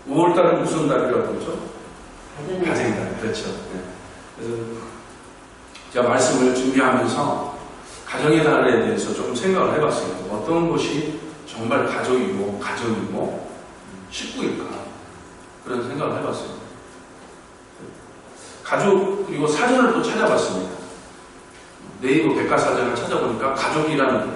5월달은 무슨 달이라고 그러죠? 가정달. 그렇죠. 네. 그래서 제가 말씀을 준비하면서 가정의 달에 대해서 좀 생각을 해봤습니다. 어떤 것이 정말 가족이고 가정이고 식구일까? 그런 생각을 해봤습니다. 가족, 그리고 사전을 또 찾아봤습니다. 네이버 백과사전을 찾아보니까 가족이라는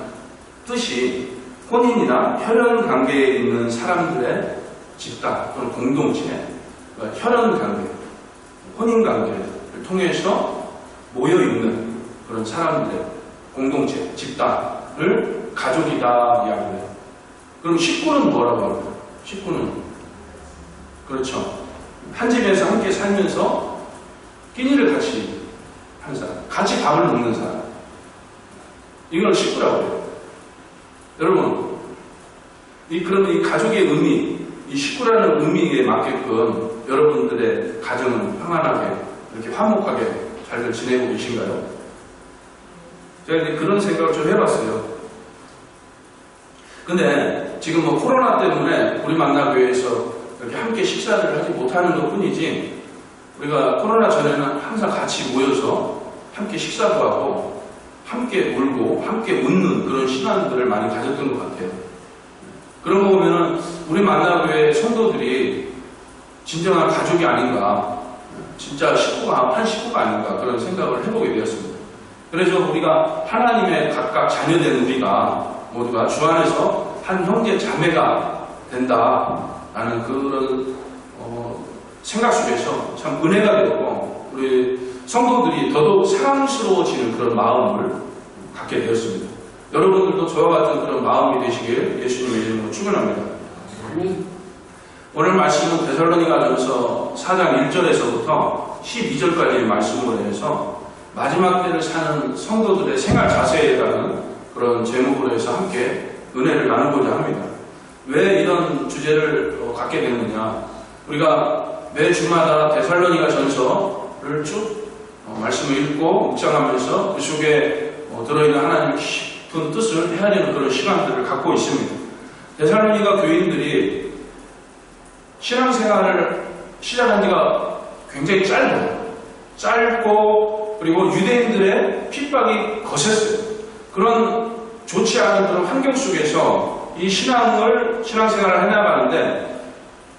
뜻이 혼인이나 혈연 관계에 있는 사람들의 집단 또는 공동체, 그러니까 혈연 관계, 혼인 관계를 통해서 모여있는 그런 사람들의 공동체, 집단을 가족이다 이야기해요. 그럼 식구는 뭐라고 할까요? 식구는 그렇죠. 한 집에서 함께 살면서 끼니를 같이 하는 사람, 같이 밥을 먹는 사람, 이걸 식구라고 해요. 여러분, 그러면 이 가족의 의미, 이 식구라는 의미에 맞게끔 여러분들의 가정은 평안하게, 이렇게 화목하게 잘 지내고 계신가요? 제가 이제 그런 생각을 좀 해봤어요. 근데 지금 뭐 코로나 때문에 우리 만나교회에서 이렇게 함께 식사를 하지 못하는 것 뿐이지, 우리가 코로나 전에는 항상 같이 모여서 함께 식사도 하고, 함께 울고, 함께 웃는 그런 시간들을 많이 가졌던 것 같아요. 그런 거 보면은 우리 만나교회 성도들이 진정한 가족이 아닌가, 진짜 식구가, 한 식구가 아닌가 그런 생각을 해보게 되었습니다. 그래서 우리가 하나님의 각각 자녀된 우리가 모두가 주 안에서 한 형제 자매가 된다라는 그런 생각 속에서 참 은혜가 되고 우리 성도들이 더더욱 사랑스러워지는 그런 마음을 갖게 되었습니다. 여러분들도 저와 같은 그런 마음이 되시길 예수님의 이름으로 축원합니다. 오늘 말씀은 데살로니가전서 4장 1절에서부터 12절까지의 말씀으로 해서 마지막 때를 사는 성도들의 생활 자세에 대한 그런 제목으로 해서 함께 은혜를 나누고자 합니다. 왜 이런 주제를 갖게 됐느냐? 우리가 매 주마다 데살로니가전서를 쭉 말씀을 읽고 묵상하면서 그 속에 들어있는 하나님의 깊은 뜻을 헤아리는 그런 시간들을 갖고 있습니다. 데살로니가 교인들이 신앙생활을 시작한 지가 굉장히 짧고 그리고 유대인들의 핍박이 거셌어요. 그런 좋지 않은 그런 환경 속에서 이 신앙생활을 해나가는데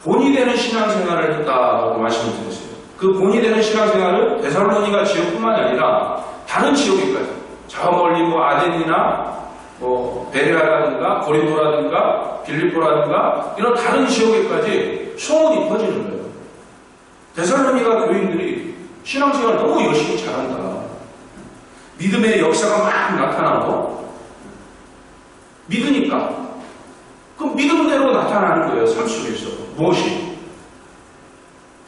본이 되는 신앙생활을 했다고 말씀을 드렸어요. 그 본이 되는 신앙생활은 데살로니가 지역뿐만 아니라 다른 지역에까지, 저 멀리 뭐 아덴이나 뭐 베레아라든가 고린도라든가 빌립보라든가 이런 다른 지역에까지 소문이 퍼지는 거예요. 데살로니가 교인들이 신앙생활을 너무 열심히 잘한다. 믿음의 역사가 막 나타나고 믿으니까 그 믿음대로 나타나는 거예요. 삶 속에서 무엇이?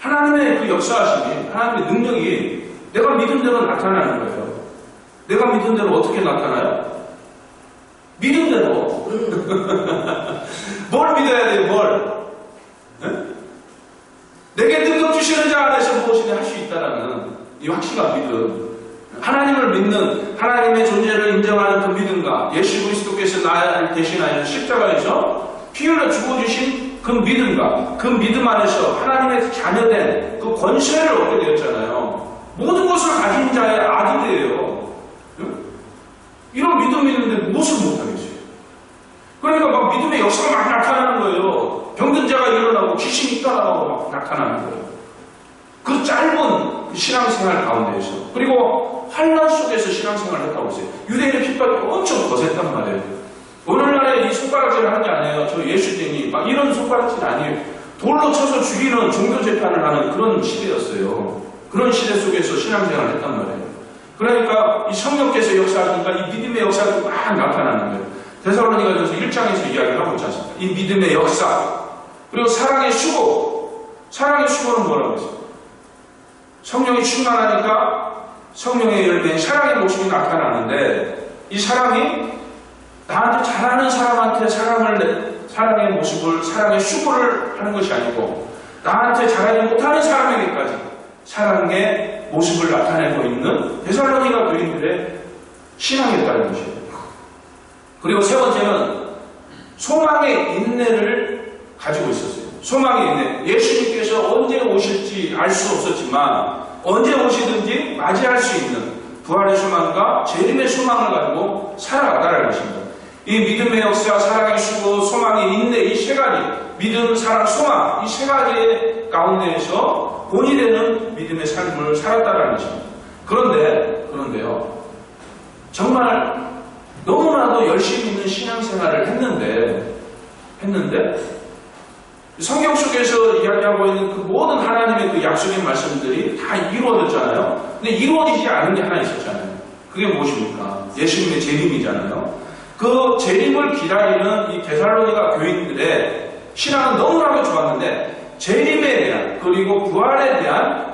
하나님의 그 역사하심이, 하나님의 능력이 내가 믿은 대로 나타나는 거예요. 내가 믿은 대로 어떻게 나타나요? 믿은 대로. 뭘 믿어야 돼요? 뭘? 네? 내게 능력 주시는 자 안에서 무엇이든 할 수 있다라는 이 확신과 믿음, 하나님을 믿는, 하나님의 존재를 인정하는 그 믿음과 예수 그리스도께서 나를 대신하여 십자가에서 피 흘려 죽어주신 그 믿음과 그 믿음 안에서 하나님의 자녀된 그 권세를 얻게 되었잖아요. 모든 것을 가진 자의 아들이에요. 이런 믿음이 있는데 무엇을 못하겠어요? 그러니까 막 믿음의 역사가 막 나타나는 거예요. 병든 자가 일어나고 귀신이 떠나가고 막 나타나는 거예요. 그 짧은 신앙생활 가운데에서, 그리고 환난 속에서 신앙생활을 했다고 했어요. 유대인의 핍박이 엄청 거셌단 말이에요. 오늘날에 이 손가락질을 하는 게 아니에요. 저 예수님이 막 이런 손가락질 아니에요. 돌로 쳐서 죽이는 종교재판을 하는 그런 시대였어요. 그런 시대 속에서 신앙생활을 했단 말이에요. 그러니까 이 성령께서 역사하니까 이 믿음의 역사가 막 나타나는 거예요. 데살로니가전서 1장에서 이야기를 하고 있지 않습니까? 이 믿음의 역사, 그리고 사랑의 수고. 사랑의 수고는 뭐라고 했어요? 성령이 충만하니까 성령의 열매인 사랑의 모습이 나타나는데, 이 사랑이 나한테 잘하는 사람한테 사랑의 모습을, 사랑의 수고를 하는 것이 아니고 나한테 잘하지 못하는 사람에게까지 사랑의 모습을 나타내고 있는 데살로니가 교인들의 신앙이었다는 것이에요. 그리고 세 번째는 소망의 인내를 가지고 있었어요. 소망이 있네. 예수님께서 언제 오실지 알 수 없었지만 언제 오시든지 맞이할 수 있는 부활의 소망과 재림의 소망을 가지고 살아가다라는 것입니다. 이 믿음의 역사, 사랑의 수고, 소망의 인내, 이 세 가지, 믿음, 사랑, 소망, 이 세 가지 가운데에서 본이 되는 믿음의 삶을 살았다라는 것입니다. 그런데요, 정말 너무나도 열심히 있는 신앙생활을 했는데 성경 속에서 이야기하고 있는 그 모든 하나님의 그 약속의 말씀들이 다 이루어졌잖아요. 근데 이루어지지 않은 게 하나 있었잖아요. 그게 무엇입니까? 예수님의 재림이잖아요. 그 재림을 기다리는 이 데살로니가 교인들의 신앙은 너무나도 좋았는데 재림에 대한 그리고 부활에 대한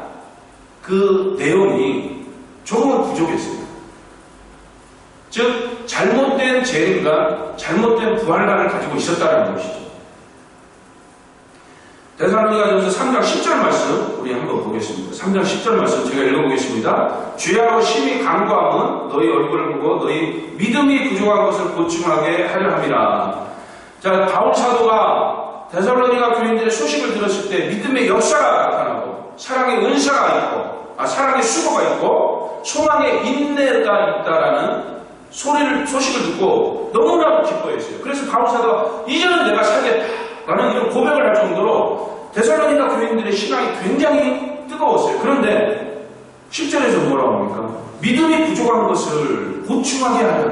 그 내용이 조금은 부족했어요. 즉 잘못된 재림과 잘못된 부활관을 가지고 있었다는 것이죠. 데살로니가전서 3장 10절 말씀 우리 한번 보겠습니다. 3장 10절 말씀 제가 읽어보겠습니다. 주야로 심히 간구함은 너희 얼굴을 보고 너희 믿음이 부족한 것을 보충하게 하려 함이라. 자, 바울 사도가 데살로니가 교인들의 소식을 들었을 때 믿음의 역사가 나타나고 사랑의 은사가 있고 사랑의 수고가 있고 소망의 인내가 있다라는 소식을 듣고 너무나도 기뻐했어요. 그래서 바울 사도가 이제는 내가 살겠다라는 이런 고백을 할 정도로 데살로니가 교인들의 신앙이 굉장히 뜨거웠어요. 그런데 10절에서 뭐라고 합니까? 믿음이 부족한 것을 보충하게 하려.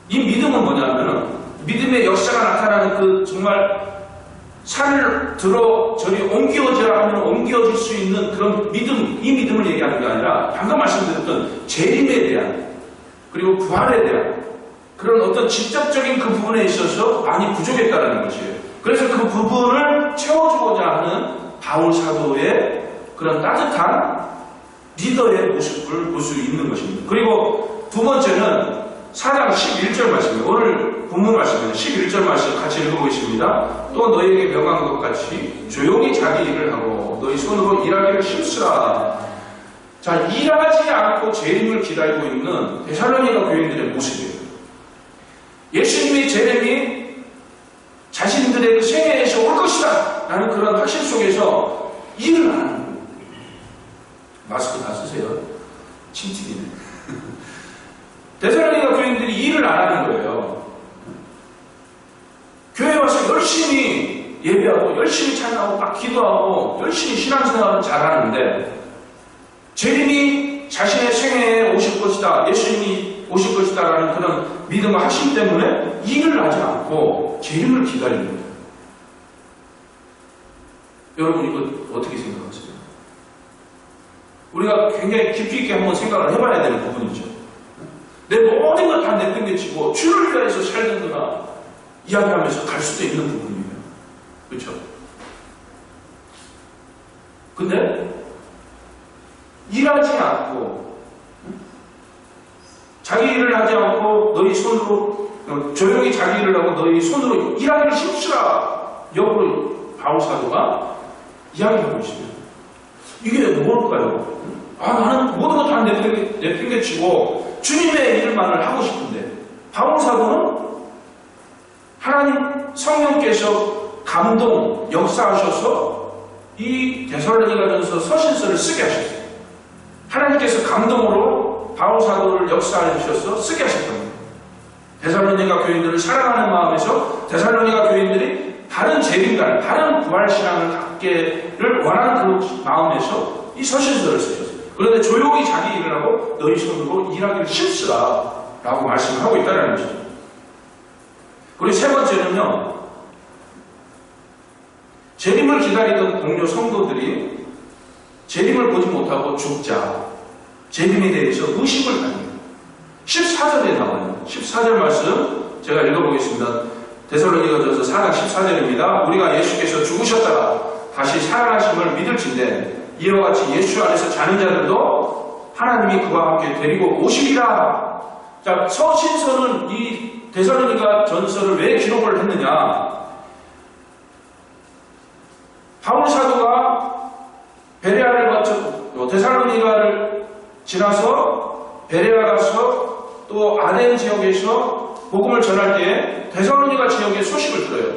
이 믿음은 뭐냐면 믿음의 역사가 나타나는 그 정말 산을 들어 저리 옮겨져야 하면 옮겨질 수 있는 그런 믿음, 이 믿음을 얘기하는 게 아니라 방금 말씀드렸던 재림에 대한 그리고 부활에 대한 그런 어떤 직접적인 그 부분에 있어서 많이 부족했다는 것이에요. 그래서 그 부분을 채워주고자 하는 바울 사도의 그런 따뜻한 리더의 모습을 볼 수 있는 것입니다. 그리고 두 번째는 4장 11절 말씀입니다. 오늘 본문 말씀입니다. 11절 말씀 같이 읽어보겠습니다. 또 너희에게 명한 것 같이 조용히 자기 일을 하고 너희 손으로 일하기를 힘쓰라. 자, 일하지 않고 재림을 기다리고 있는 데살로니가 교인들의 모습이에요. 예수님의 재림이 자신들의 그 생애에서 올 것이다 라는 그런 확신 속에서 일을 안 하는 거예요. 마스크 다 쓰세요. 침 튀기네. 데살로니가 교인들이 일을 안 하는 거예요. 교회에 와서 열심히 예배하고 열심히 찬양하고 막 기도하고 열심히 신앙생활을 잘하는데 재림이 자신의 생애에 오실 것이다, 예수님이 오실 것이다 라는 그런 믿음과 확신 때문에 일을 하지 않고 재림을 기다리는 거예요. 여러분 이거 어떻게 생각하세요? 우리가 굉장히 깊이 있게 한번 생각을 해봐야 되는 부분이죠. 내 모든 걸 다 내팽개치고 주를 위하여서 살는구나 이야기하면서 갈 수도 있는 부분이에요. 그렇죠? 근데 일하지 않고 자기 일을 하지 않고 너희 손으로 조용히 자기 일을 하고 너희 손으로 일하기를 힘쓰라 역으로 바울 사도가 이야기하고 있습니다. 이게 뭘까요? 나는 모든 것 다 내팽개치고 주님의 일만을 하고 싶은데 바울 사도는 하나님 성령께서 감동 역사하셔서 이 데살로니가전서 서신서를 쓰게 하셨어요. 하나님께서 감동으로 바울 사도를 역사하셔서 쓰게 하셨답니다. 데살로니가 교인들을 사랑하는 마음에서 데살로니가 교인들이 다른 재림관, 다른 부활신앙을 갖기를 원하는 그 마음에서 이 서신서를 쓰셨어요. 그런데 조용히 자기 일을 하고 너희 손으로 일하기를 힘쓰라 라고 말씀을 하고 있다는 것이죠. 그리고 세 번째는요, 재림을 기다리던 동료 성도들이 재림을 보지 못하고 죽자 재림에 대해서 의식을 가집니다. 14절에 나와요. 14절 말씀 제가 읽어보겠습니다. 데살로니가전서 4장 14절입니다. 우리가 예수께서 죽으셨다가 다시 살아나심을 믿을진대 이와 같이 예수 안에서 자는 자들도 하나님이 그와 함께 데리고 오시리라. 자, 서신서는 이 데살로니가 전서를 왜 기록을 했느냐? 바울 사도가 베레아를 거쳐 데살로니가를 지나서 베레아 가서 또 아덴 지역에서 복음을 전할 때에 데살로니가 지역의 소식을 들어요.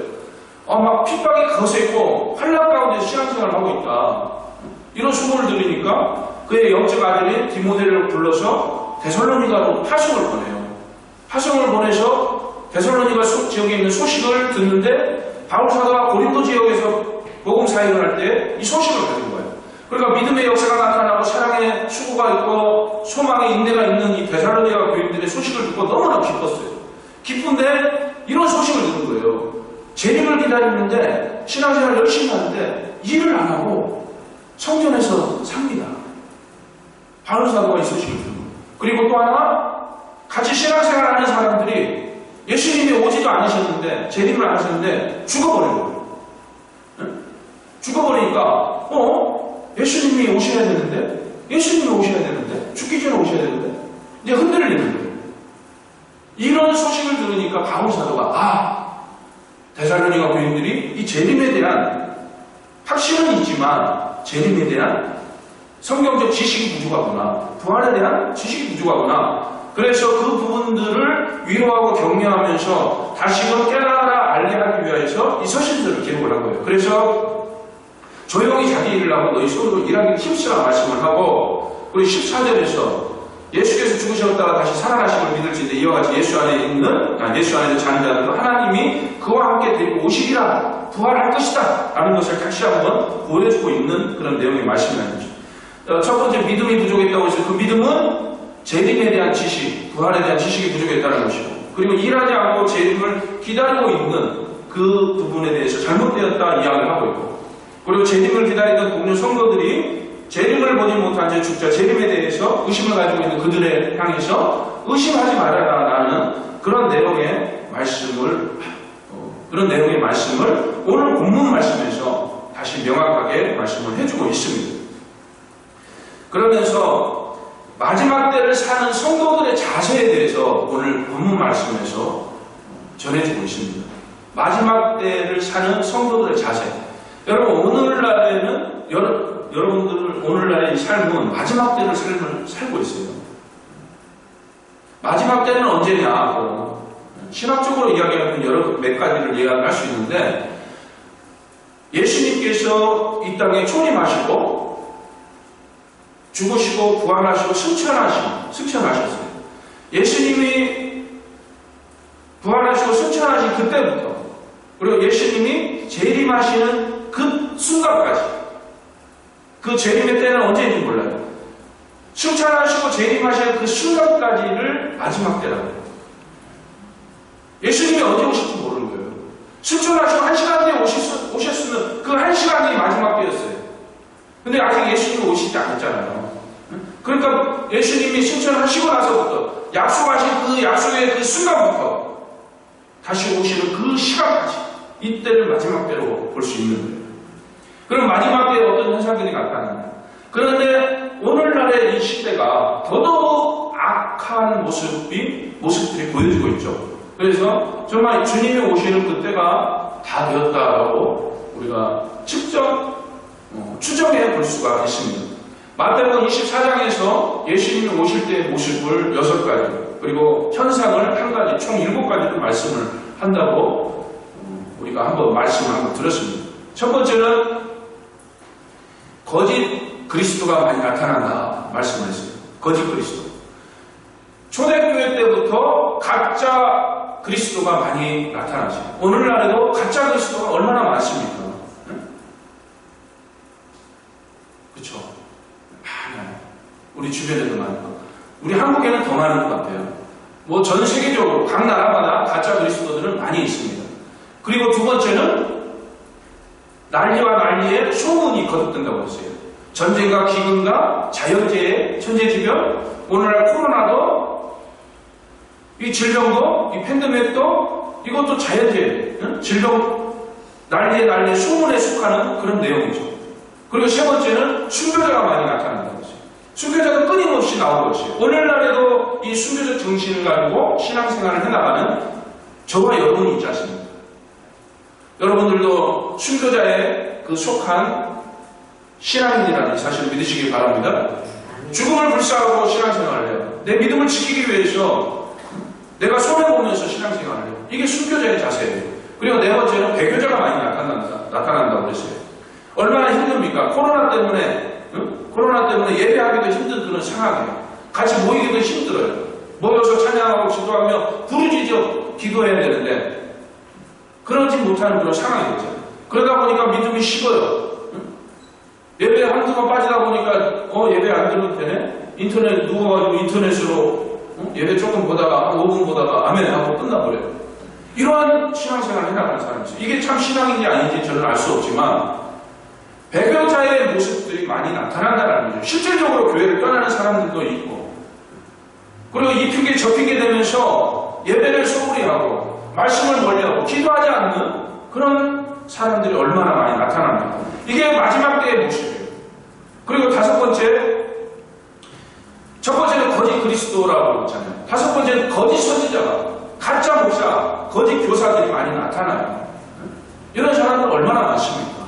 막 핍박이 거세 있고 환난 가운데 신앙생활을 하고 있다. 이런 소문을 들으니까 그의 영적 아들인 디모데를 불러서 데살로니가로 파송을 보내요. 파송을 보내서 데살로니가 지역에 있는 소식을 듣는데 바울 사도가 고린도 지역에서 복음 사역을 할 때 이 소식을 가진 거예요. 그러니까 믿음의 역사가 나타나고 사랑의 추구가 있고 소망의 인내가 있는 이 데살로니가 교인들의 소식을 듣고 너무나 기뻤어요. 기쁜데 이런 소식을 듣는 거예요. 재림을 기다리는데 신앙생활 열심히 하는데 일을 안 하고 성전에서 삽니다. 바울 사도가 이 소식을 듣는 거예요. 그리고 또 하나 같이 신앙생활 하는 사람들이 예수님이 오지도 않으셨는데 재림을 안 하셨는데 죽어버린 거예요. 죽어버리니까 예수님이 오셔야 되는데 죽기 전에 오셔야 되는데 이제 흔들리는 거예요. 이런 소식을 들으니까 바울 사도가 데살로니가 교인들이 이 재림에 대한 확신은 있지만 재림에 대한 성경적 지식이 부족하구나, 부활에 대한 지식이 부족하구나. 그래서 그 부분들을 위로하고 격려하면서 다시금 깨달아 알게 하기 위해서 이 서신서를 기록을 한 거예요. 그래서 조용히 자기 일을 하고 너희 손으로 일하기 힘쓰라 말씀을 하고, 그리고 14절에서 예수께서 죽으셨다가 다시 살아나심을 믿을지인데 이와 같이 예수 안에서 자는 자들도 하나님이 그와 함께 데리고 오시리라, 부활할 것이다 라는 것을 다시 한번 보여주고 있는 그런 내용의 말씀이라는 거죠. 첫 번째, 믿음이 부족했다고 해서 그 믿음은 재림에 대한 지식, 부활에 대한 지식이 부족했다는 것이고, 그리고 일하지 않고 재림을 기다리고 있는 그 부분에 대해서 잘못되었다 이야기를 하고 있고, 그리고 재림을 기다리던 동료 성도들이 재림을 보지 못한 채 죽자 재림에 대해서 의심을 가지고 있는 그들에 향해서 의심하지 말아라라는 그런 내용의 말씀을 오늘 본문 말씀에서 다시 명확하게 말씀을 해주고 있습니다. 그러면서 마지막 때를 사는 성도들의 자세에 대해서 오늘 본문 말씀에서 전해주고 있습니다. 마지막 때를 사는 성도들의 자세. 여러분, 여러분들 오늘날의 삶은 마지막 때를 살고 있어요. 마지막 때는 언제냐? 신학적으로 이야기하면 몇 가지를 이야기할 수 있는데, 예수님께서 이 땅에 초림하시고 죽으시고 부활하시고 승천하셨어요. 예수님이 부활하시고 승천하신 그때부터, 그리고 예수님이 재림하시는 그 순간까지, 그 재림의 때는 언제인지 몰라요. 승천하시고 재림하시는 그 순간까지를 마지막 때라고 해요. 예수님이 언제 오실지 모르는 거예요. 승천하시고 1시간 뒤에 오셨으면 그 1시간이 마지막 때였어요. 근데 아직 예수님이 오시지 않았잖아요. 그러니까 예수님이 승천하시고 나서부터 약속하신 그 약속의 그 순간부터 다시 오시는 그 시간까지, 이때를 마지막 때로 볼 수 있는 거예요. 그럼 마지막 때에 어떤 현상들이 나타나냐? 그런데 오늘날의 이 시대가 더더욱 악한 모습들이 보여지고 있죠. 그래서 정말 주님이 오시는 그때가 다 되었다라고 우리가 추정해 볼 수가 있습니다. 마태복음 24장에서 예수님이 오실 때의 모습을 6가지, 그리고 현상을 1가지, 총 7가지로 말씀을 한다고 우리가 한번 말씀을 한번 들었습니다. 첫 번째는 거짓 그리스도가 많이 나타난다 말씀을 했어요. 거짓 그리스도. 초대교회 때부터 가짜 그리스도가 많이 나타나죠. 오늘날에도 가짜 그리스도가 얼마나 많습니까? 그렇죠? 많아요. 우리 주변에도 많고, 우리 한국에는 더 많은 것 같아요. 전 세계적으로 각 나라마다 가짜 그리스도들은 많이 있습니다. 그리고 두 번째는 난리와 난리에 소문이 거듭된다고 했어요. 전쟁과 기근과 자연재해, 천재지변, 오늘날 코로나도, 이 질병도, 이 팬데믹도, 이것도 자연재해, 질병, 난리에 소문에 속하는 그런 내용이죠. 그리고 세 번째는 순교자가 많이 나타난다고 했어요. 순교자가 끊임없이 나오는 것이에요. 오늘날에도 이 순교적 정신을 가지고 신앙생활을 해나가는 저와 여러분이 있지 않습니까? 여러분들도 순교자에 속한 신앙인이라는 사실을 믿으시기 바랍니다. 죽음을 불사하고 신앙생활을 해요. 내 믿음을 지키기 위해서 내가 손해보면서 신앙생활을 해요. 이게 순교자의 자세예요. 그리고 네 번째는 배교자가 많이 나타난다고 그랬어요. 얼마나 힘듭니까? 코로나 때문에 예배하기도 힘든 그런 상황이에요. 같이 모이기도 힘들어요. 모여서 찬양하고 기도하며 부르짖어 기도해야 되는데 그러지 못하는 그런 상황이 되죠. 그러다 보니까 믿음이 식어요. 예배 한두 번 빠지다 보니까 예배 안 들어도 되네? 인터넷 누워가지고 인터넷으로 예배 조금 보다가 한 5분 보다가 아멘 하고 끝나버려요. 이러한 신앙생활을 해나가는 사람이 있어요. 이게 참 신앙인지 아닌지 저는 알 수 없지만 배교자의 모습들이 많이 나타난다는 거죠. 실질적으로 교회를 떠나는 사람들도 있고 그리고 이 핑계 저 핑계 대면서 예배를 소홀히 하고 말씀을 멀리하고 기도하지 않는 그런 사람들이 얼마나 많이 나타납니다. 이게 마지막 때의 모습이에요. 그리고 첫 번째는 거짓 그리스도라고 했잖아요. 다섯 번째는 거짓 선지자가, 가짜 목사, 거짓 교사들이 많이 나타나요. 이런 사람들 얼마나 많습니까?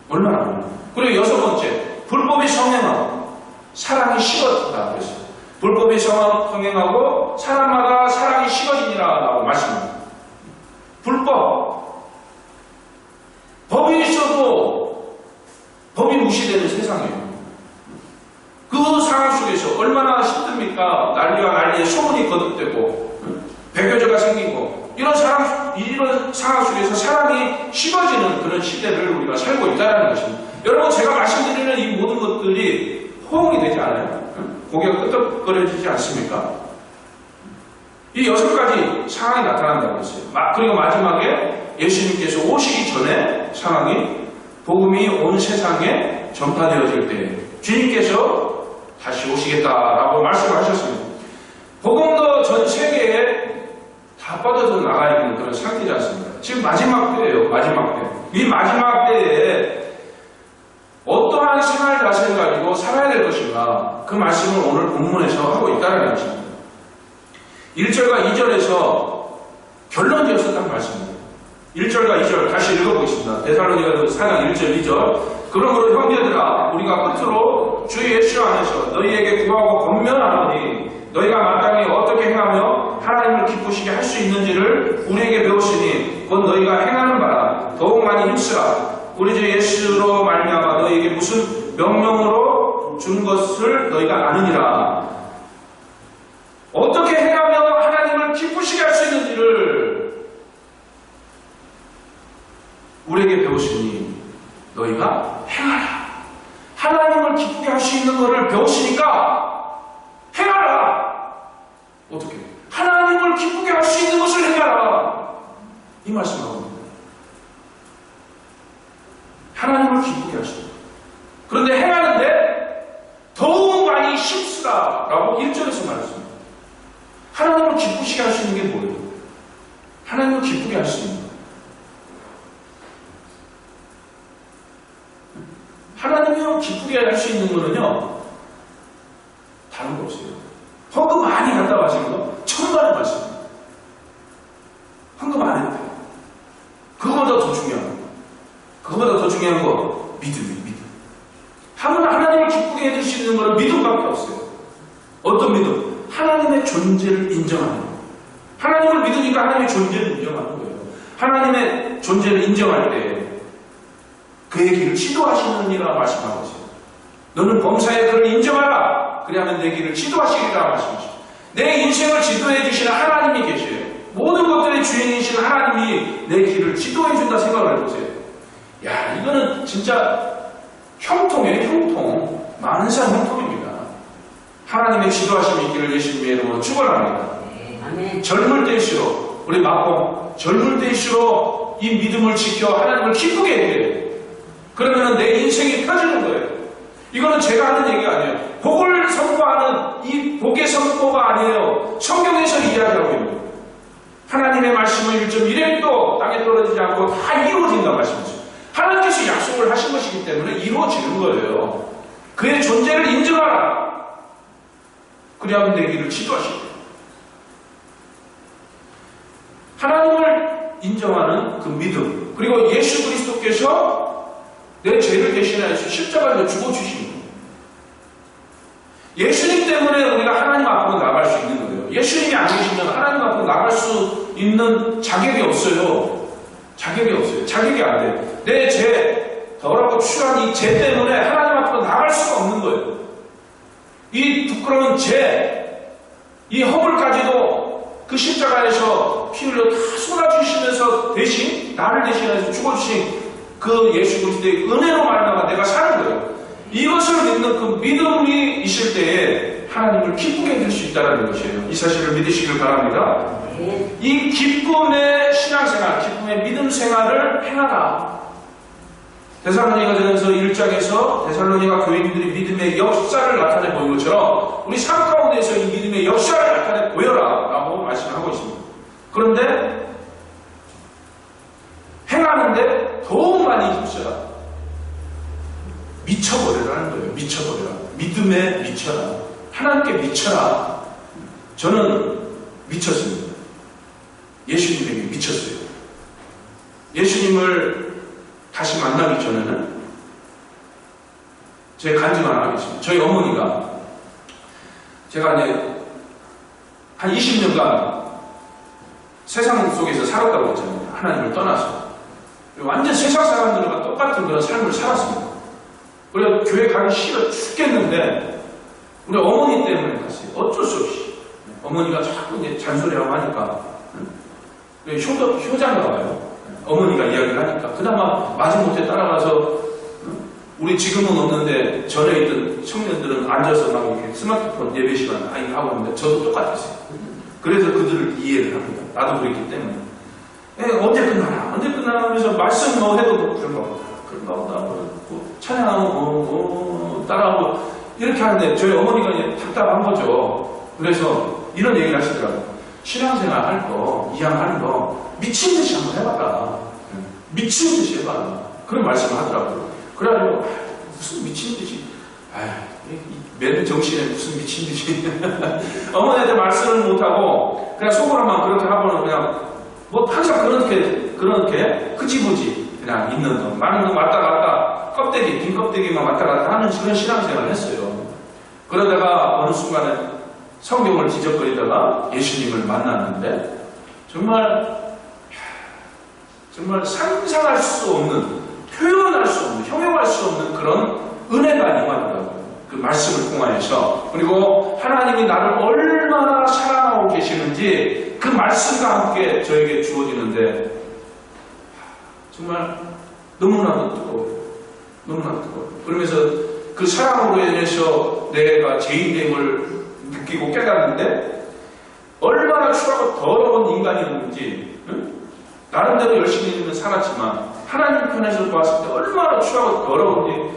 얼마나 많아요. 그리고 여섯 번째, 불법이 성행하고 사랑이 식어진다 그랬어요. 불법이 성행하고 사람마다 사랑이 식어지니라라고 말씀합니다. 법이 있어도 법이 무시되는 세상이에요. 그 상황 속에서 얼마나 힘듭니까? 난리와 난리에 소문이 거듭되고 배교자가 생기고 이런 상황 속에서 사람이 식어지는 그런 시대를 우리가 살고 있다는 것입니다. 여러분 제가 말씀드리는 이 모든 것들이 호응이 되지 않아요? 고개가 끄덕거려지지 않습니까? 이 여섯 가지 상황이 나타난다고 했어요. 그리고 마지막에 예수님께서 오시기 전에 상황이 복음이 온 세상에 전파되어질 때 주님께서 다시 오시겠다라고 말씀하셨습니다. 복음도 전 세계에 다 뻗어져 나가 있는 그런 상태지 않습니까? 지금 마지막 때예요. 마지막 때. 이 마지막 때에 어떠한 생활 자세를 가지고 살아야 될 것인가 그 말씀을 오늘 본문에서 하고 있다는 것입니다. 1절과 2절에서 결론지었었다는 말씀입니다. 1절과 2절 다시 읽어보겠습니다. 데살로니가서 4장 1절 2절 그러므로 형제들아 우리가 끝으로 주 예수 안에서 너희에게 구하고 권면하노니 너희가 마땅히 어떻게 행하며 하나님을 기쁘시게 할 수 있는지를 우리에게 배웠으니 곧 너희가 행하는 바라 더욱 많이 힘쓰라. 우리 주 예수로 말미암아 너희에게 무슨 명령으로 준 것을 너희가 아느니라. 어떻게 행하며 하나님을 기쁘시게 할 수 있는지를 우리에게 배웠으니 너희가 행하라. 하나님을 기쁘게 할 수 있는 것을 배웠으니까 행하라. 어떻게? 하나님을 기쁘게 할 수 있는 것을 행하라. 이 말씀하고 하나님을 기쁘게 할 수 있는 것. 그런데 행하는데 더욱 많이 힘쓰라라고 1절에서 말했습니다. 하나님을 기쁘시게 할 수 있는 게 뭐예요? 하나님을 기쁘게 할 수 있는 것. 하나님을 기쁘게 할 수 있는 거는요 다른 거 없어요. 헌금 많이 갖다 하시는 거 천만에 맞습니다. 헌금 안 해도 돼요. 그거보다 더 중요한 거. 그거보다 더 중요한 거 믿음이에요. 믿음. 하나님을 기쁘게 해줄 수 있는 거는 믿음밖에 없어요. 어떤 믿음? 하나님의 존재를 인정하는 거예요. 하나님을 믿으니까 하나님의 존재를 인정하는 거예요. 하나님의 존재를 인정할 때 그의 길을 지도하시느니라 말씀하고 있어요. 너는 범사의 그를 인정하라. 그리하면 내 길을 지도하시리라 말씀하시죠. 내 인생을 지도해 주시는 하나님이 계셔요. 모든 것들의 주인이신 하나님이 내 길을 지도해 준다 생각을 해보세요. 야, 이거는 진짜 형통이에요. 형통. 만사 형통입니다. 하나님의 지도하심이 있기를 예수님의 이름으로 축원합니다. 아멘. 젊을 때일수록 우리 막공 젊을 때일수록 이 믿음을 지켜 하나님을 기쁘게 해야 돼요. 그러면 내 인생이 펴지는 거예요. 이거는 제가 하는 얘기가 아니에요. 복을 선포하는 이 복의 선포가 아니에요. 성경에서 이야기하고 있는 거예요. 하나님의 말씀은 1.1획도 땅에 떨어지지 않고 다 이루어진다 말씀이죠. 하나님께서 약속을 하신 것이기 때문에 이루어지는 거예요. 그의 존재를 인정하라. 그리하면 내 길을 지도하시고 하나님을 인정하는 그 믿음 그리고 예수 그리스도께서 내 죄를 대신하여서 십자가에 죽어주신 거예요. 예수님 때문에 우리가 하나님 앞으로 나갈 수 있는 거예요. 예수님이 안 계시면 하나님 앞으로 나갈 수 있는 자격이 없어요. 자격이 없어요. 자격이 안 돼요. 내 죄, 더럽고 추한 이 죄 때문에 하나님 앞으로 나갈 수가 없는 거예요. 이 부끄러운 죄, 이 허물까지도 그 십자가에서 피 흘려 다 쏟아주시면서 대신 나를 대신해서 죽어주신 그 예수 그리스도의 은혜로 말미암아 내가 사는 거예요. 이것을 믿는 그 믿음이 있을 때에 하나님을 기쁘게 해줄 수 있다는 것이에요. 이 사실을 믿으시길 바랍니다. 이 기쁨의 신앙생활, 기쁨의 믿음 생활을 행하라. 데살로니가전서 1장에서 데살로니가 교인들이 믿음의 역사를 나타내 보인 것처럼 우리 삶 가운데서 이 믿음의 역사를 나타내 보여라 라고 말씀하고 있습니다. 그런데 행하는데 더욱 많이 힘써라. 미쳐버려라는 거예요. 미쳐버려라. 믿음에 미쳐라. 하나님께 미쳐라. 저는 미쳤습니다. 예수님에게 미쳤어요. 예수님을 다시 만나기 전에는 제 간증 하나 하겠습니다. 저희 어머니가 제가 이제 한 20년간 세상 속에서 살았다고 했잖아요. 하나님을 떠나서. 완전 세상 사람들과 똑같은 그런 삶을 살았습니다. 우리가 교회 가기 싫어 죽겠는데 우리 어머니 때문에 갔어요. 어쩔 수 없이. 어머니가 자꾸 이제 잔소리하고 하니까 효자인가 봐요. 어머니가 이야기를 하니까 그나마 마지못해 따라가서 우리 지금은 없는데 전에 있던 청년들은 앉아서 막 이렇게 스마트폰 예배 시간 하고 있는데 저도 똑같았어요. 그래서 그들을 이해를 합니다. 나도 그랬기 때문에. 언제 끝나나? 언제 끝나나 하면서 말씀 뭐 해도 그런가 보다. 찬양하고 따라하고 이렇게 하는데 저희 어머니가 이제 답답한 거죠. 그래서 이런 얘기를 하시더라고요. 신앙생활 할 거, 이양하는 거 미친 듯이 한번 해봐라. 미친 듯이 해봐라. 그런 말씀을 하더라고요. 그래가지고 무슨 미친 듯이 맨 정신에 무슨 미친 듯이 어머니한테 말씀을 못하고 그냥 속으로만 그렇게 하고는 그냥 뭐 항상 그렇게 흐지부지 그냥 있는 거 많은 거 왔다 갔다 껍데기 빈 껍데기만 왔다 갔다 하는 그런 신앙생활을 했어요. 그러다가 어느 순간에 성경을 뒤적거리다가 예수님을 만났는데 정말 상상할 수 없는 표현할 수 없는 형용할 수 없는 그런 은혜가 임하더라고요. 그 말씀을 통하여서. 그리고 하나님이 나를 얼마나 사랑하고 계시는지 그 말씀과 함께 저에게 주어지는데 정말 너무나도 뜨거워요. 너무나도 뜨거워요. 그러면서 그 사랑으로 인해서 내가 죄인됨을 느끼고 깨닫는데 얼마나 추하고 더러운 인간이었는지 나름대로 열심히 살았지만 하나님 편에서 봤을 때 얼마나 추하고 더러운지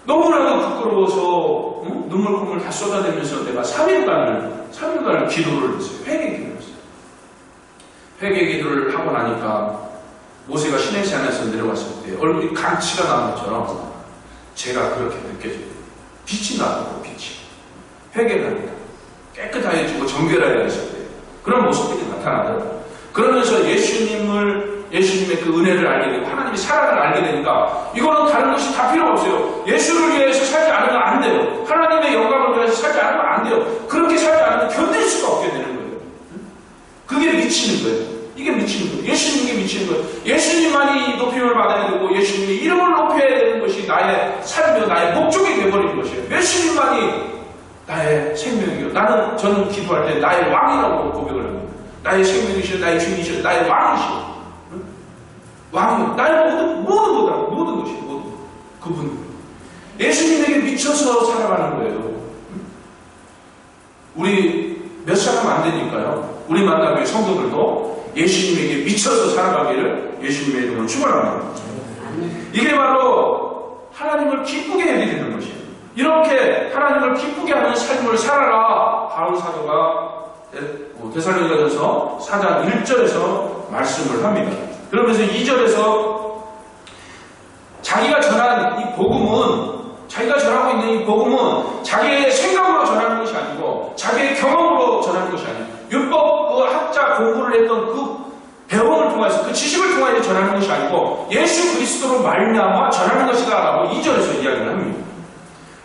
너무나도 부끄러워서 눈물콧물 다 쏟아내면서 내가 3일간을 기도를 했어요. 회개 기도를 했어요. 회개 기도를 하고 나니까 모세가 시내산에서 내려왔을 때 얼굴이 강치가 나는 것처럼 제가 그렇게 느껴져요. 빛이 나고 빛이. 회개를 합니다. 깨끗해지고 정결해졌을 때 그런 모습들이 나타나더라고요. 그러면서 예수님의 그 은혜를 알게 되고 하나님의 사랑을 알게 되니까 이거는 다른 것이 다 필요 없어요. 예수를 위해서 살지 않으면 안 돼요. 하나님의 영광을 위해서 살지 않으면 안 돼요. 그렇게 살지 않으면 견딜 수가 없게 되는 거예요. 그게 미치는 거예요. 이게 미치는 거예요. 예수님이 미치는 거예요. 예수님만이 높임을 받아야 되고 예수님의 이름을 높여야 되는 것이 나의 삶이요 나의 목적이 되어버리는 것이에요. 예수님만이 나의 생명이요. 저는 기도할 때 나의 왕이라고 고백을 합니다. 나의 생명이시여, 나의 주인이시여, 나의 왕이시여. 왕이요. 나의 모든 것이, 그분. 예수님에게 미쳐서 살아가는 거예요. 우리 몇 사람 안 되니까요. 우리 만나교회 성도들도 예수님에게 미쳐서 살아가기를 예수님의 이름으로 축원합니다. 이게 바로 하나님을 기쁘게 해드리는 것이에요. 이렇게 하나님을 기쁘게 하는 삶을 살아라. 바울 사도가 데살로니가전서 4장 1절에서 말씀을 합니다. 그러면서 2절에서 자기가 전한 이 복음은 자기가 전하고 있는 이 복음은 자기의 생각으로 전하는 것이 아니고 자기의 경험으로 전하는 것이 아니고 율법 그 학자 공부를 했던 그 배움을 통해서 그 지식을 통해서 전하는 것이 아니고 예수 그리스도로 말미암아 전하는 것이다 라고 2절에서 이야기를 합니다.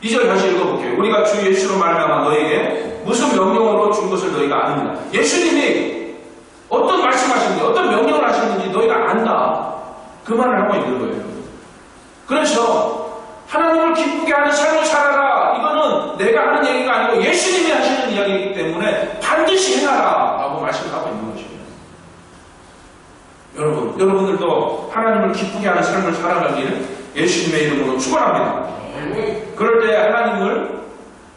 2절 다시 읽어볼게요. 우리가 주 예수로 말미암아 너에게 무슨 명령으로 준 것을 너희가 아느냐. 예수님이 어떤 말씀하시는지 어떤 명령을 하시는지 너희가 안다. 그 말을 하고 있는 거예요. 그래서 하나님을 기쁘게 하는 삶을 살아라. 이거는 내가 하는 얘기가 아니고 예수님이 하시는 이야기이기 때문에 반드시 해라 라고 말씀을 하고 있는 것이에요. 여러분들도 하나님을 기쁘게 하는 삶을 살아가기를 예수님의 이름으로 축원합니다. 그럴 때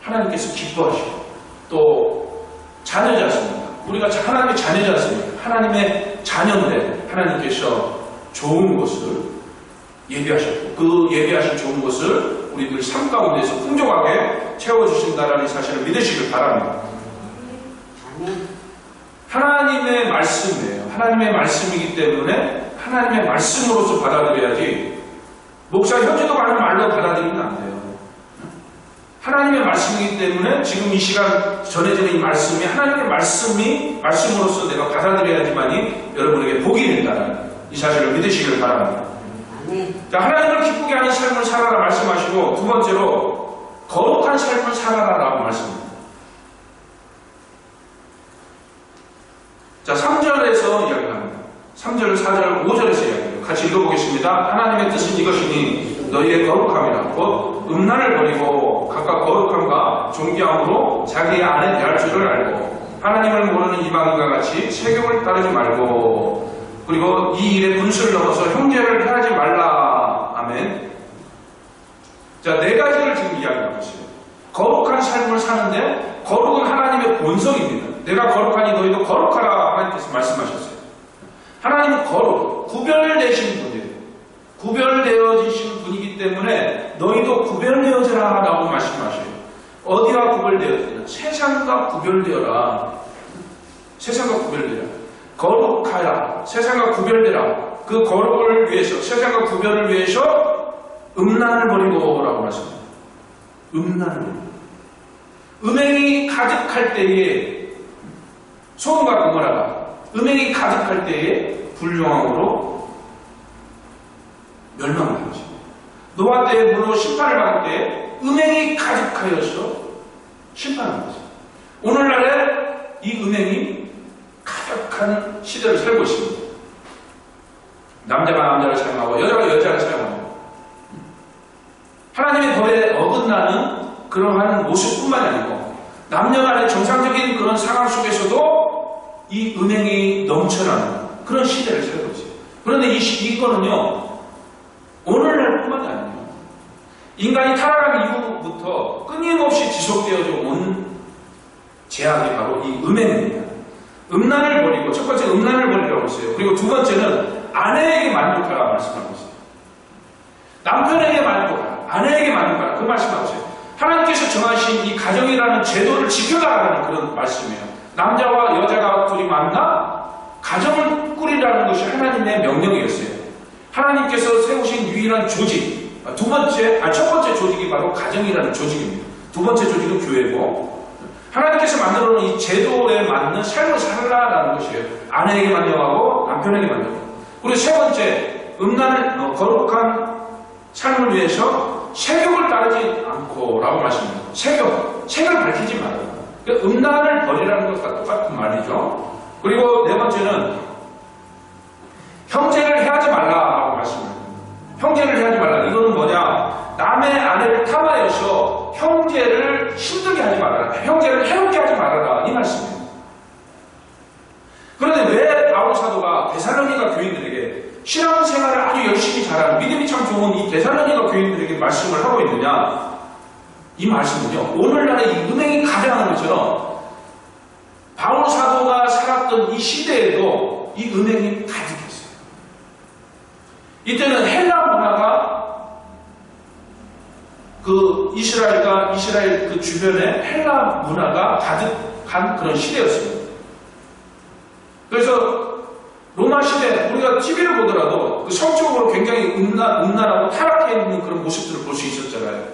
하나님께서 기뻐하시고 또 자녀지 않습니까? 우리가 하나님의 자녀지 않습니까? 하나님의 자녀인데 하나님께서 좋은 것을 예비하셨고 그 예비하신 좋은 것을 우리들 삶 가운데서 풍족하게 채워주신다라는 사실을 믿으시길 바랍니다. 하나님의 말씀이에요. 하나님의 말씀이기 때문에 하나님의 말씀으로서 받아들여야지 목사 현지도 가는 말로 받아들이면 안 돼요. 하나님의 말씀이기 때문에 지금 이 시간 전해지는 이 말씀이 하나님의 말씀으로서 내가 받아들여야지만이 여러분에게 복이 된다는 이 사실을 믿으시길 바랍니다. 자, 하나님을 기쁘게 하는 삶을 살아라 말씀하시고 두 번째로 거룩한 삶을 살아라라고 말씀합니다. 자, 3절에서 이야기합니다. 3절, 4절, 5절에서 이야기해요. 같이 읽어보겠습니다. 하나님의 뜻은 이것이니 너희의 거룩함이라 곧 음란을 버리고 각각 거룩함과 존귀함으로 자기 안에 대할 줄을 알고 하나님을 모르는 이방인과 같이 세경을 따르지 말고 그리고 이 일에 분수를 넘어서 형제를 해하지 말라. 아멘. 자, 네 가지를 지금 이야기하고 있어요. 거룩한 삶을 사는데 거룩은 하나님의 본성입니다. 내가 거룩하니 너희도 거룩하라 하나님께서 말씀하셨어요. 하나님은 거룩, 구별되신 분이에요. 구별되어지신 분이기 때문에 너희도 구별되어져라 라고 말씀하셔요. 어디와 구별되어지냐? 세상과 구별되어라. 세상과 구별되어라. 거룩하라. 세상과 구별되라. 그 거룩을 위해서, 세상과 구별을 위해서 음란을 버리고 라고 말씀합니다. 음란을 버리고. 음행이 가득할 때에 소돔과 고모라가 음행이 가득할 때에 불용함으로 멸망하는 것입니다. 노아 때에 물로 심판을 받을 때 음행이 가득하여서 심판하는 것입니다. 오늘날에 이 음행이 가득한 시대를 살고 있습니다. 남자가 남자를 사용하고 여자가 여자를 사용하고 하나님의 법에 어긋나는 그러한 모습뿐만이 아니고 남녀 간의 정상적인 그런 상황 속에서도 이 음행이 넘쳐나는 그런 시대를 살고 있어요. 그런데 이거는요 오늘날뿐만이 아니에요. 인간이 타락한 이후부터 끊임없이 지속되어져 온 제약이 바로 이 음행입니다. 음란을 버리고 첫 번째 음란을 버리라고 했어요. 그리고 두 번째는 아내에게 만족하라 말씀하고 있어요. 남편에게 만족하라, 아내에게 만족하라 그 말씀하고 있어요. 하나님께서 정하신 이 가정이라는 제도를 지켜가라는 그런 말씀이에요. 남자와 여자가 둘이 만나 가정을 꾸리라는 것이 하나님의 명령이었어요. 하나님께서 세우신 유일한 조직, 첫 번째 조직이 바로 가정이라는 조직입니다. 두 번째 조직은 교회고 하나님께서 만들어 놓은 이 제도에 맞는 삶을 살라라는 것이에요. 아내에게 만족하고 남편에게 만족하고. 그리고 세 번째, 거룩한 삶을 위해서 세격을 따르지 않고 라고 말씀합니다. 색을 밝히지 말아요. 그러니까 음란을 버리라는 것과 똑같은 말이죠. 그리고 네 번째는 형제를 해하지 말라라고 말씀합니다. 형제를 해하지 말라. 이거는 뭐냐? 남의 아내를 탐하여서 형제를 힘들게 하지 말아라. 형제를 해롭게 하지 말아라. 이 말씀이에요. 그런데 왜 바울 사도가 데살로니가 교인들에게 신앙생활을 아주 열심히 잘하는 믿음이 참 좋은 이 데살로니가 교인들에게 말씀을 하고 있느냐? 이 말씀은요, 오늘날의 이 음행이 가장하는 것처럼 바울 사도가 살았던 이 시대에도 이 음행이 가득했어요. 이때는 헬라 문화가 이스라엘 그 주변에 헬라 문화가 가득한 그런 시대였습니다. 그래서 로마 시대, 우리가 TV를 보더라도 그 성적으로 굉장히 음란하고 타락해 있는 그런 모습들을 볼 수 있었잖아요.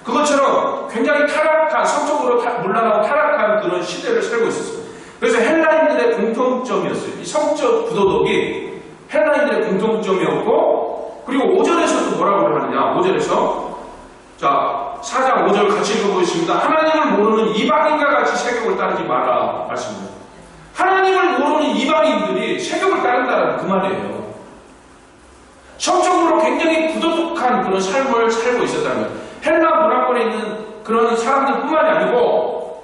그것처럼 굉장히 성적으로 문란하고 타락한 그런 시대를 살고 있었어요. 그래서 헬라인들의 공통점이었어요. 이 성적 부도덕이 헬라인들의 공통점이었고, 그리고 5절에서도 뭐라고 하느냐, 5절에서, 자, 4장 5절 같이 읽어보겠습니다. 하나님을 모르는 이방인과 같이 세격을 따르지 마라. 말씀입니다. 하나님을 모르는 이방인들이 세격을 따른다는 그 말이에요. 굉장히 부도덕한 그런 삶을 살고 있었다는 거예요. 헬라 문화권에 있는 그런 사람들뿐만이 아니고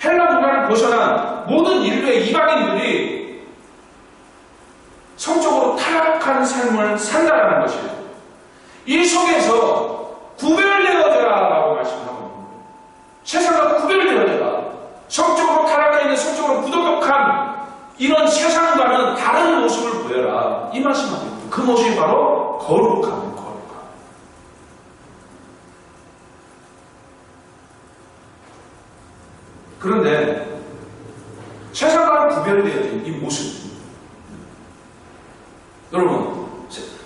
헬라 문화를 벗어난 모든 인류의 이방인들이 성적으로 타락한 삶을 산다는 것이에요. 이 속에서 구별되어져라라고 말씀하고 있는 거예요. 세상과 구별되어져라. 성적으로 타락해 있는 성적으로 부도덕한 이런 세상과는 다른 모습을 보여라. 이 말씀하고 있는 거예요. 그 모습이 바로 거룩함이에요. 거룩함. 그런데 세상과 구별되어진 이 모습, 여러분,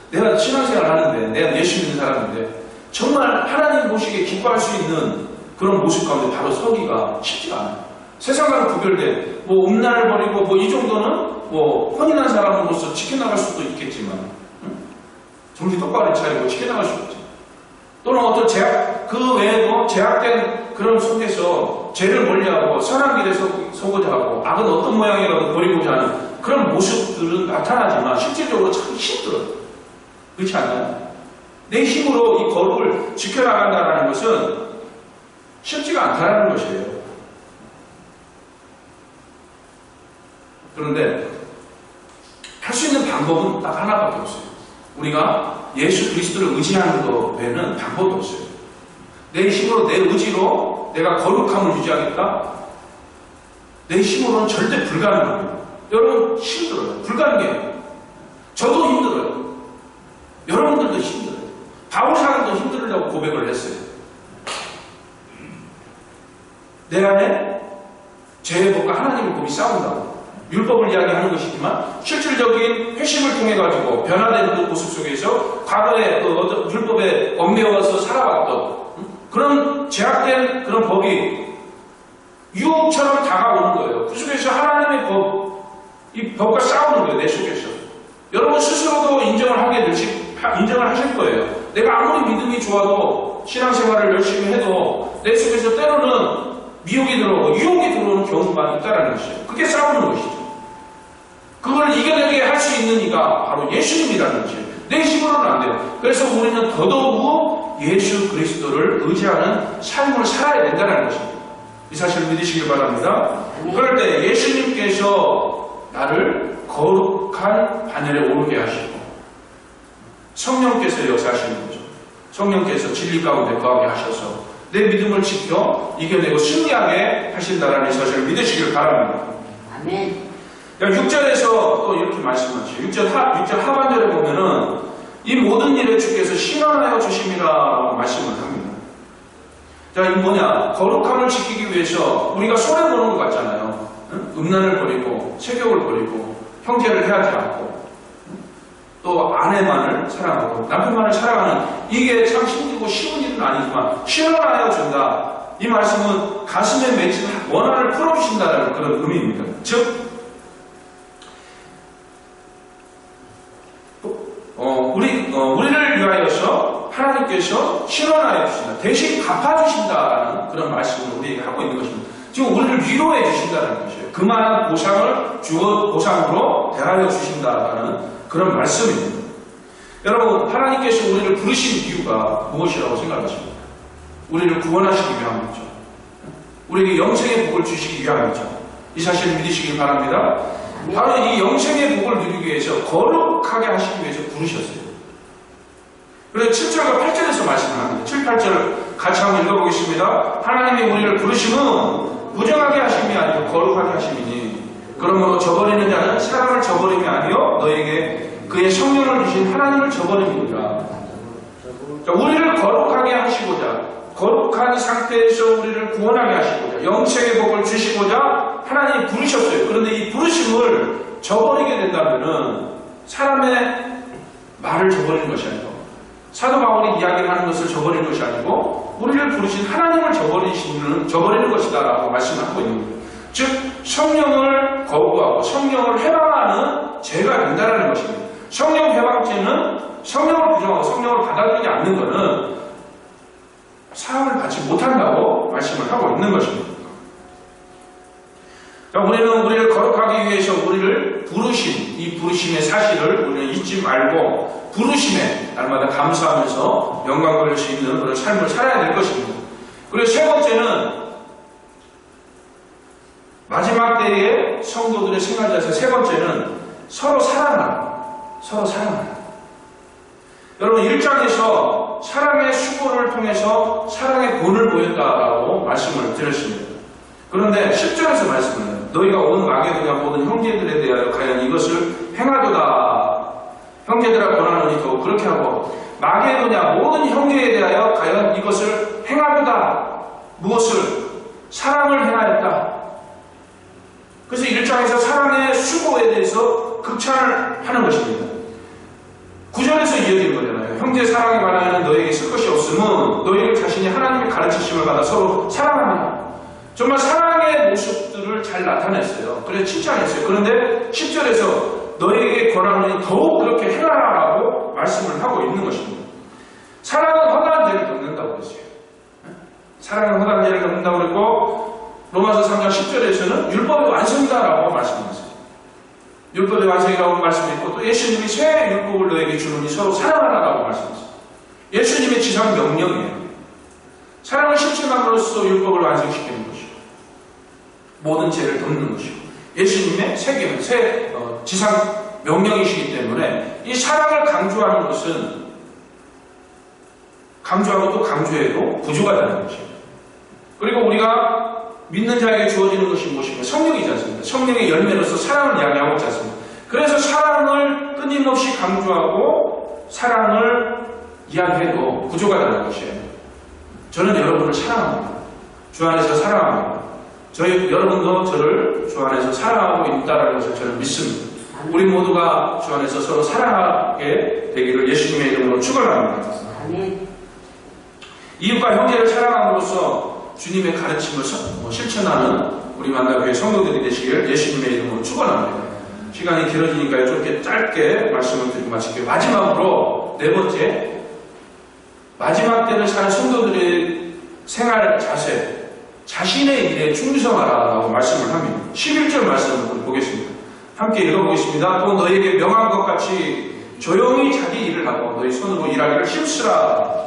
내가 신앙생활을 하는데, 내가 예수 믿는 사람인데 정말 하나님 보시기에 기뻐할 수 있는 그런 모습 가운데 바로 서기가 쉽지가 않아요. 세상과는 구별된 음란을 버리고 이 정도는 혼인한 사람으로서 지켜나갈 수도 있겠지만, 정신 똑바로 차리고 지켜나갈 수 있지. 또는 어떤 그 외에도 제약된 그런 속에서 죄를 멀리하고 선한 길에 서고자 하고 악은 어떤 모양이라도 버리고자 하는 그런 모습들은 나타나지만 실질적으로 참 힘들어요. 그렇지 않나요? 내 힘으로 이 거룩을 지켜나간다는 것은 쉽지가 않다는 것이에요. 그런데 할 수 있는 방법은 딱 하나밖에 없어요. 우리가 예수 그리스도를 의지하는 것 외에는 방법이 없어요. 내 힘으로, 내 의지로 내가 거룩함을 유지하겠다? 내 힘으로는 절대 불가능합니다. 여러분 힘들어요. 불가능해요. 저도 힘들어요. 여러분들도 힘들어요. 바울사람도 힘들다고 고백을 했어요. 내 안에 죄의 법과 하나님의 법이 싸운다고. 율법을 이야기하는 것이지만 실질적인 회심을 통해 가지고 변화되는 그 모습 속에서 과거에 어떤 율법에 얽매여서 살아왔던 그런 제약된 그런 법이 유혹처럼 다가오는 거예요. 그 속에서 하나님의 법, 이 법과 싸우는 거예요. 내 속에서. 여러분 스스로도 인정을 하실 거예요. 내가 아무리 믿음이 좋아도 신앙생활을 열심히 해도 내 속에서 때로는 미혹이 들어오고 유혹이 들어오는 경우가 있다는 것이에요. 그게 싸우는 것이죠. 그걸 이겨내게 할 수 있는 이가 바로 예수님이라는 것이에요. 내 힘으로는 안 돼요. 그래서 우리는 더더욱 예수 그리스도를 의지하는 삶을 살아야 된다는 것입니다. 이 사실을 믿으시길 바랍니다. 그럴 때 예수님께서 나를 거룩한 반열에 오르게 하시고 성령께서 역사하시는 거죠. 성령께서 진리 가운데 거하게 하셔서 내 믿음을 지켜 이겨내고 승리하게 하신다는 이 사실을 믿으시길 바랍니다. 아멘. 6절에서 또 이렇게 말씀하시죠. 6절 하반절에 보면은 이 모든 일에 주께서 신원하여 주심이라고 말씀을 합니다. 자, 이 뭐냐? 거룩함을 지키기 위해서 우리가 손해보는 것 같잖아요. 음란을 버리고 세욕을 버리고 형제를 해하지 않고 또 아내만을 사랑하고 남편만을 사랑하는 이게 참 힘들고 쉬운 일은 아니지만 신원하여 준다. 이 말씀은 가슴에 맺힌 원한을 풀어주신다는 그런 의미입니다. 즉 우리를 위하여서 하나님께서 신원하여 주신다. 대신 갚아주신다라는 그런 말씀을 우리에게 하고 있는 것입니다. 지금 우리를 위로해 주신다는 것이에요. 그만한 보상으로 대하여 주신다라는 그런 말씀입니다. 여러분, 하나님께서 우리를 부르신 이유가 무엇이라고 생각하십니까? 우리를 구원하시기 위함이죠. 우리에게 영생의 복을 주시기 위함이죠. 이 사실을 믿으시길 바랍니다. 바로 이 영생의 복을 누리기 위해서 거룩하게 하시기 위해서 부르셨어요. 그래서 7절과 8절에서 말씀을 합니다. 7, 8절 같이 한번 읽어보겠습니다. 하나님이 우리를 부르심은 부정하게 하심이 아니고 거룩하게 하심이니 그러므로 저버리는 자는 사람을 저버림이 아니요 너에게 그의 성령을 주신 하나님을 저버림이니라. 우리를 거룩하게 하시고자 거룩한 상태에서 우리를 구원하게 하시고자 영생의 복을 주시고자 하나님이 부르셨어요. 그런데 이 부르심을 저버리게 된다면 사람의 말을 저버리는 것이 아니고 사도 바울이 이야기를 하는 것을 저버리는 것이 아니고 우리를 부르신 하나님을 저버리는 것이다 라고 말씀을 하고 있는 거예요. 즉 성령을 거부하고 성령을 해방하는 죄가 된다는 것입니다. 성령 해방죄는 성령을 부정하고 성령을 받아들이지 않는 것은 사함을 받지 못한다고 말씀을 하고 있는 것입니다. 우리는 우리를 거룩하기 위해서 우리를 부르심, 이 부르심의 사실을 우리는 잊지 말고 부르심에 날마다 감사하면서 영광 돌릴 수 있는 그런 삶을 살아야 될 것입니다. 그리고 세 번째는 마지막 때의 성도들의 생활 자세, 세 번째는 서로 사랑하라. 서로 사랑하라. 여러분 1장에서 사랑의 수고를 통해서 사랑의 본을 보였다라고 말씀을 드렸습니다. 그런데 10절에서 말씀은 너희가 온 마게도냐 모든 형제들에 대하여 과연 이것을 행하도다. 형제들아 권하노니 또 그렇게 하고 마게도냐 모든 형제에 대하여 과연 이것을 행하도다. 무엇을? 사랑을 행하였다. 그래서 1장에서 사랑의 수고에 대해서 극찬을 하는 것입니다. 9절에서 이어지는 거잖아요. 형제 사랑에 관하여는 너에게 쓸 것이 없음은 너희를 자신이 하나님의 가르치심을 받아 서로 사랑하라. 정말 사랑의 모습들을 잘 나타냈어요. 그래서 칭찬했어요. 그런데 10절에서 너에게 권하노니 더욱 그렇게 행하라라고 말씀을 하고 있는 것입니다. 사랑은 허다한 죄를 덮는다고 그랬어요. 사랑은 허다한 죄를 덮는다고 그랬고 로마서 3장 10절에서는 율법의 완성이다라고 말씀했어요. 율법의 완성이라고 말씀했고 또 예수님이 새 율법을 너에게 주노니 서로 사랑하라라고 말씀했어요. 예수님의 지상 명령이에요. 사랑을 실천함으로써 율법을 완성시키는 것이고 모든 죄를 덮는 것이고 예수님의 새 지상 명령이시기 때문에 이 사랑을 강조하는 것은 강조하고 또 강조해도 부족하다는 것이에요. 그리고 우리가 믿는 자에게 주어지는 것이 무엇인가? 성령이지 않습니까? 성령의 열매로서 사랑을 이야기하고 있지 않습니까? 그래서 사랑을 끊임없이 강조하고 사랑을 이야기해도 부족하다는 것이에요. 저는 여러분을 사랑합니다. 주 안에서 사랑합니다. 여러분도 저를 주 안에서 사랑하고 있다는 것을 저는 믿습니다. 우리 모두가 주 안에서 서로 사랑하게 되기를 예수님의 이름으로 축원합니다. 이웃과 형제를 사랑함으로써 주님의 가르침을 실천하는 우리 만나교회 성도들이 되시길 예수님의 이름으로 축원합니다. 시간이 길어지니까 이렇게 짧게 말씀을 드리고 마칠게요. 마지막으로 네 번째, 마지막 때를 사는 성도들의 생활 자세, 자신의 일에 충성하라라고 말씀을 합니다. 11절 말씀을 보겠습니다. 함께 읽어보겠습니다. 또 너에게 명한 것 같이 조용히 자기 일을 하고 너희 손으로 일하기를 힘쓰라.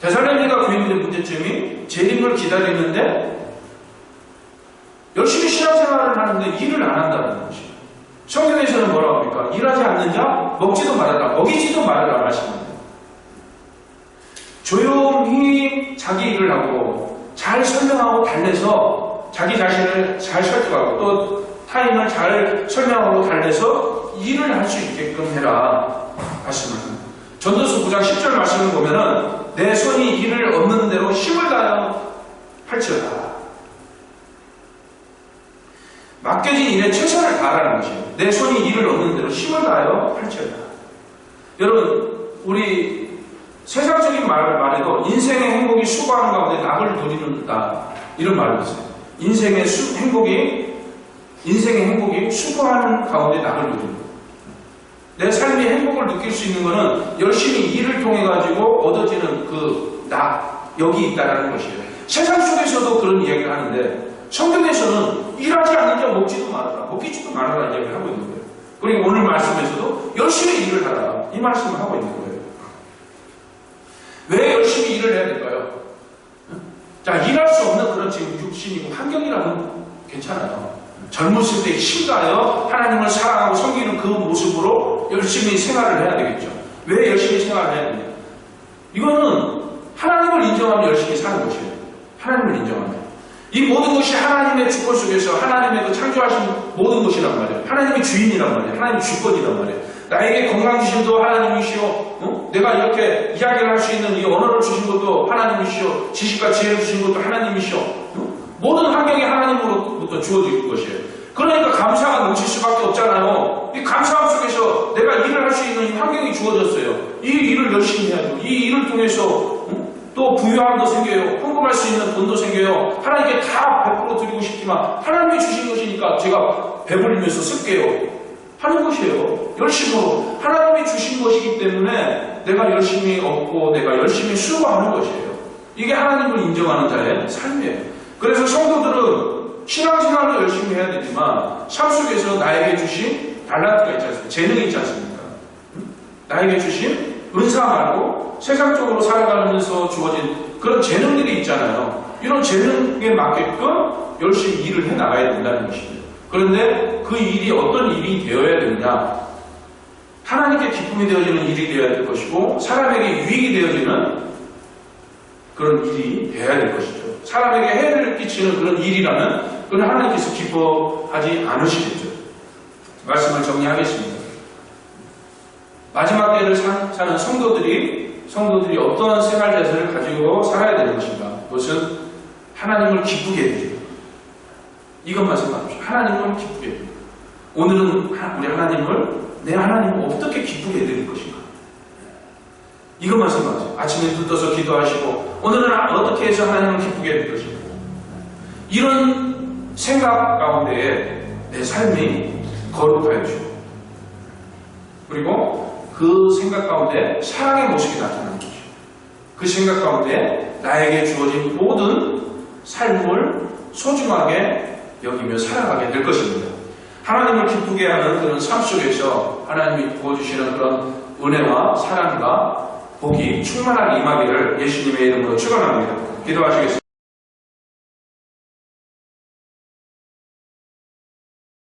데살로니가 교인들의 문제점이 재림을 기다리는데 열심히 신앙생활을 하는데 일을 안 한다는 것이에요. 성경에서는 뭐라고 합니까? 일하지 않는 자 먹지도 말아라, 먹이지도 말아라 말씀합니다. 조용히 자기 일을 하고 잘 설명하고 달래서 자기 자신을 잘 설득하고 또 타인을 잘 설명하고 달래서 일을 할 수 있게끔 해라 말씀합니다. 전도서 9장 10절 말씀을 보면은 내 손이 일을 얻는 대로 힘을 다하여 할지어다. 맡겨진 일에 최선을 다하라는 것이에요. 내 손이 일을 얻는 대로 힘을 다하여 할지어다. 여러분, 우리 세상적인 말을 말해도 인생의 행복이 수고하는 가운데 낙을 누리는다. 이런 말이 있어요. 인생의 행복이 수고하는 가운데 낙을 누린다. 내 삶의 행복을 느낄 수 있는 것은 열심히 일을 통해 가지고 얻어지는 그 낙, 여기 있다는 것이에요. 세상 속에서도 그런 이야기를 하는데 성경에서는 일하지 않는 자 먹지도 말아라, 먹기지도 말아라 이야기를 하고 있는 거예요. 그리고 오늘 말씀에서도 열심히 일을 하라 이 말씀을 하고 있는 거예요. 왜 열심히 일을 해야 될까요? 자, 일할 수 없는 그런 지금 육신이고 환경이라면 괜찮아요. 젊었을 때 힘다하여 하나님을 사랑하고 섬기는 그 모습으로 열심히 생활을 해야 되겠죠. 왜 열심히 생활을 해야 되냐? 이거는 하나님을 인정하면 열심히 사는 것이에요. 하나님을 인정하면. 이 모든 것이 하나님의 주권 속에서 하나님의 그 창조하신 모든 것이란 말이에요. 하나님의 주인이란 말이에요. 하나님의 주권이란 말이에요. 나에게 건강 주심도 하나님이시오. 내가 이렇게 이야기를 할 수 있는 이 언어를 주신 것도 하나님이시오. 지식과 지혜를 주신 것도 하나님이시오. 모든 환경이 하나님으로부터 주어질 것이에요. 그러니까 감사가 넘칠 수밖에 없잖아요. 이 감사함 속에서 내가 일을 할 수 있는 이 환경이 주어졌어요. 이 일을 열심히 해야죠. 이 일을 통해서 또 부유함도 생겨요. 헌금할 수 있는 돈도 생겨요. 하나님께 다 100% 드리고 싶지만 하나님이 주신 것이니까 제가 배불리면서 쓸게요. 하는 것이에요. 열심으로. 하나님이 주신 것이기 때문에 내가 열심히 얻고 내가 열심히 수고하는 것이에요. 이게 하나님을 인정하는 자의 삶이에요. 그래서 성도들은 신앙생활도 열심히 해야 되지만 삶 속에서 나에게 주신 달란트가 있지 않습니까? 재능이 있지 않습니까? 나에게 주신 은사 말고 세상적으로 살아가면서 주어진 그런 재능들이 있잖아요. 이런 재능에 맞게끔 열심히 일을 해 나가야 된다는 것이죠. 그런데 그 일이 어떤 일이 되어야 되느냐? 하나님께 기쁨이 되어지는 일이 되어야 될 것이고 사람에게 유익이 되어지는 그런 일이 되어야 될 것이죠. 사람에게 해를 끼치는 그런 일이라면 그건 하나님께서 기뻐하지 않으시겠죠. 말씀을 정리하겠습니다. 마지막 때를 사는 성도들이 어떠한 생활 자세를 가지고 살아야 되는 것인가? 그것은 하나님을 기쁘게 해주죠. 이것만 생각합시다. 하나님을 기쁘게 해주죠. 오늘은 우리 하나님을 내 하나님을 어떻게 기쁘게 해드릴 것인가? 이것만 생각하세요. 아침에 눈 떠서 기도하시고 오늘은 어떻게 해서 하나님을 기쁘게 해드릴 것인가? 이런 생각 가운데에 내 삶이 거룩하여지고 그리고 그 생각 가운데 사랑의 모습이 나타나는 거죠. 그 생각 가운데 나에게 주어진 모든 삶을 소중하게 여기며 살아가게 될 것입니다. 하나님을 기쁘게 하는 그런 삶 속에서 하나님이 부어주시는 그런 은혜와 사랑과 복이 충만하게 임하기를 예수님의 이름으로 축원합니다. 기도하시겠습니다.